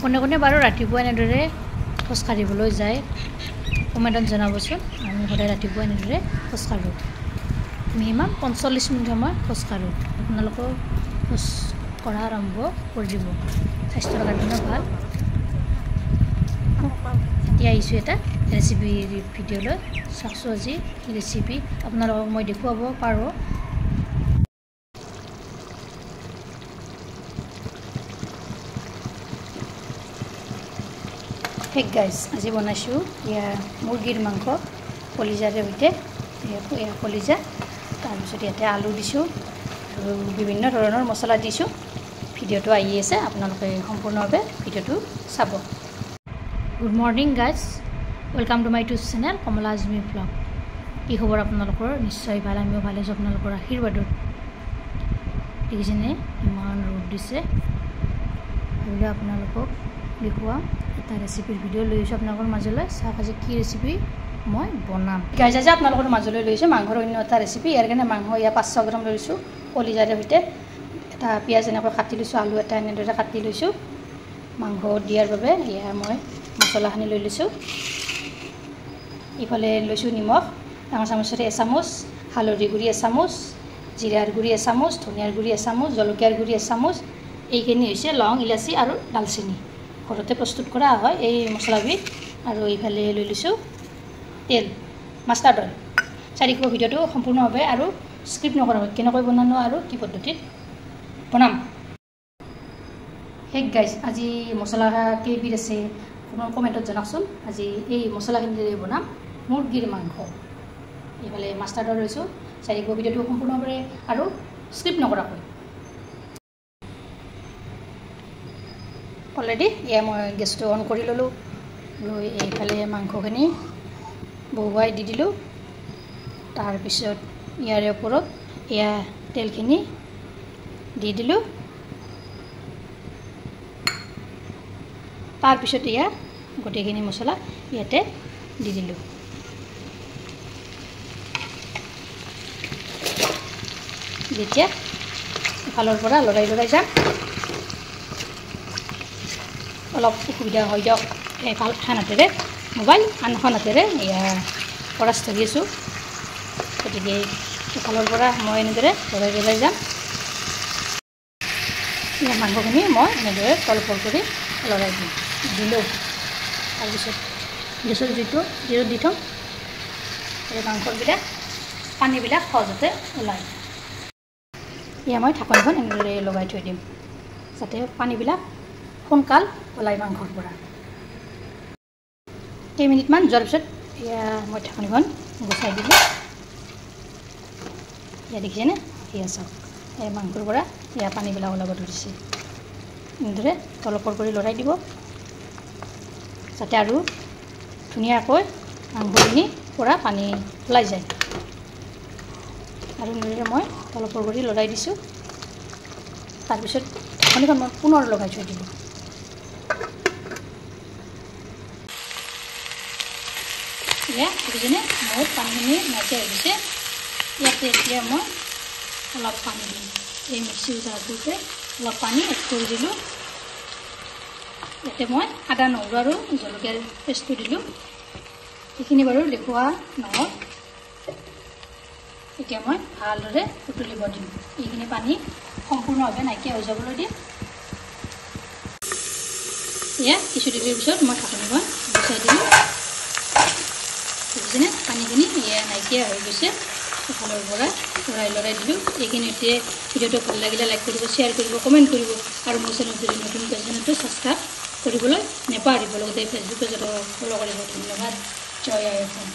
কোনে কোনে বাৰু ৰাতিপুৱা এনেদৰে খোজকাঢ়িবলৈ যায় কমেণ্টত জনাবচোন। আমি সদায় ৰাতিপুৱা এনেদৰে খোজকাঢ়োঁ। মিনিমাম 45 মিনিট সময় খোজকাঢ়োঁ। আপোনালোকেও খোজ কঢ়া আৰম্ভ কৰি দিব, স্বাস্থ্যৰ কাৰণেও ভাল। এতিয়া আহিছোঁ এটা ৰেচিপি ভিডিঅ'লৈ। চাওকচোন আজি ৰেচিপি আপোনালোকক মই দেখুৱাব পাৰোঁ। হেক গাইজ, আজি বনাইছোঁ এয়া মুৰ্গীৰ মাংস কলিজাৰে সৈতে। এয়া কলিজা, তাৰপিছত ইয়াতে আলু দিছোঁ আৰু বিভিন্ন ধৰণৰ মছলা দিছোঁ। ভিডিঅ'টো আহি আছে, আপোনালোকে সম্পূৰ্ণভাৱে ভিডিঅ'টো চাব। Good morning guys, welcome to my YouTube channel Kamala Azmi blog. কি খবৰ আপোনালোকৰ? নিশ্চয় ভাল, আমিও ভালে আছোঁ আপোনালোকৰ আশীৰ্বাদত। দেখিছেনে ইমান ৰ'দ দিছে। ভাবিলোঁ আপোনালোকক দেখুওৱা এটা ৰেচিপিৰ ভিডিঅ' লৈ আহিছোঁ আপোনালোকৰ মাজলৈ। চাওক আজি কি ৰেচিপি মই বনাম। গাইজ আজি আপোনালোকৰ মাজলৈ লৈছোঁ মাংসৰ অন্য এটা ৰেচিপি। ইয়াৰ কাৰণে মাংস ইয়াৰ 500 গ্ৰাম লৈছোঁ কলিজাৰে সৈতে। এটা পিঁয়াজ এনেকৈ কাটি লৈছোঁ, আলু এটা এনেদৰে কাটি লৈছোঁ। মাংস দিয়াৰ বাবে এয়া মই মছলাখিনি লৈ লৈছোঁ। ইফালে লৈছোঁ নিমখ ডাঙৰ চামুচেৰে এচামুচ, হালধি গুড়ি এচামুচ, জিৰাৰ গুড়ি এচামুচ, ধনিয়াৰ গুড়ি এচামুচ, জলকীয়াৰ গুড়ি এচামুচ। এইখিনি হৈছে লং, ইলাচি আৰু ডালচেনি। ঘৰতে প্ৰস্তুত কৰা হয় এই মছলাবিধ। আৰু এইফালে লৈ লৈছোঁ তেল, মাষ্টাৰ্ড অইল। চাই থাকিব ভিডিঅ'টো সম্পূৰ্ণভাৱে আৰু স্ক্ৰিপ্ট নকৰাকৈ কেনেকৈ বনানো আৰু কি পদ্ধতিত বনাম। হেক গাইজ, আজি মছলা কেইবিধ আছে কমেণ্টত জনাওকচোন। আজি এই মছলাখিনিৰে বনাম মুৰ্গীৰ মাংস। এইফালে মাষ্টাৰ্ড অইল লৈছোঁ। চাই থাকিব ভিডিঅ'টো সম্পূৰ্ণভাৱে আৰু স্ক্ৰিপ্ট নকৰাকৈ। অলৰেডি এয়া মই গেছটো অন কৰি ল'লোঁ। লৈ এইফালে মাংসখিনি বহুৱাই দি দিলোঁ। তাৰপিছত ইয়াৰে ওপৰত এয়া তেলখিনি দি দিলোঁ। তাৰপিছত এয়া গোটেইখিনি মছলা ইয়াতে দি দিলোঁ। যেতিয়া এফালৰ পৰা লৰাই যাম, অলপ অসুবিধা হৈ দিয়ক। এফাল হাতেৰে মোবাইল, আনখন হাতেৰে এয়া কৰাচ ধৰি আছোঁ। গতিকে এফালৰ পৰা মই এনেদৰে লৰাই যাম। মাংসখিনি মই এনেদৰে তলফৰ কৰি লৰাই দিলোঁ। তাৰপিছত গেছৰ জুইটো জিৰত দি থ'ম। এই মাংসবিলাক পানীবিলাক সহজতে ওলায়। এয়া মই ঢাকনিখন এনেদৰে লগাই থৈ দিম যাতে পানীবিলাক সোনকাল ওলাই মাংসৰ পৰা। কেইমিনিটমান যোৱাৰ পিছত এয়া মই ঢাকনিখন গুচাই দিলোঁ। এয়া দেখিছেনে? এয়া চাওক, এই মাংসৰ পৰা এয়া পানীবিলাক ওলাব ধৰিছে। এনেদৰে তলপৰ কৰি লৰাই দিব যাতে আৰু ধুনীয়াকৈ মাংসখিনিৰ পৰা পানী ওলাই যায়। আৰু এনেদৰে মই তলপৰ কৰি লৰাই দিছোঁ। তাৰপিছত ঢাকনিখন মই পুনৰ লগাই থৈ দিলোঁ। এয়া দেখিছেনে মোৰ পানীখিনি নাইকিয়া হৈ গৈছে। ইয়াতে এতিয়া মই অলপ পানী দিম। এই মিক্সিৰ জাৰটোতে অলপ পানী এড কৰি দিলোঁ। ইয়াতে মই আদা, নহৰু আৰু জলকীয়াৰ পেষ্টটো দিলোঁ। সেইখিনি বাৰু দেখুওৱা নহ'ল। এতিয়া মই ভালদৰে উতলিব দিম। এইখিনি পানী সম্পূৰ্ণভাৱে নাইকিয়া হৈ যাবলৈ দিম। এয়া কিছু দেৰিৰ পিছত মই ঢাকনিখন গুচাই দিলোঁ। দেখিছেনে পানীখিনি এয়া নাইকিয়া হৈ গৈছে। এফালৰ পৰা লৰাই দিলোঁ। এইখিনিতে ভিডিঅ'টো ভাল লাগিলে লাইক কৰিব, শ্বেয়াৰ কৰিব, কমেণ্ট কৰিব আৰু মোৰ চেনেলটো নতুন চেনেলটো ছাবস্ক্ৰাইব কৰিবলৈ নেপাহৰিব। লগতে ফেচবুক পেজতো ফ'ল' কৰিব। ধন্যবাদ। জয় আই অসম।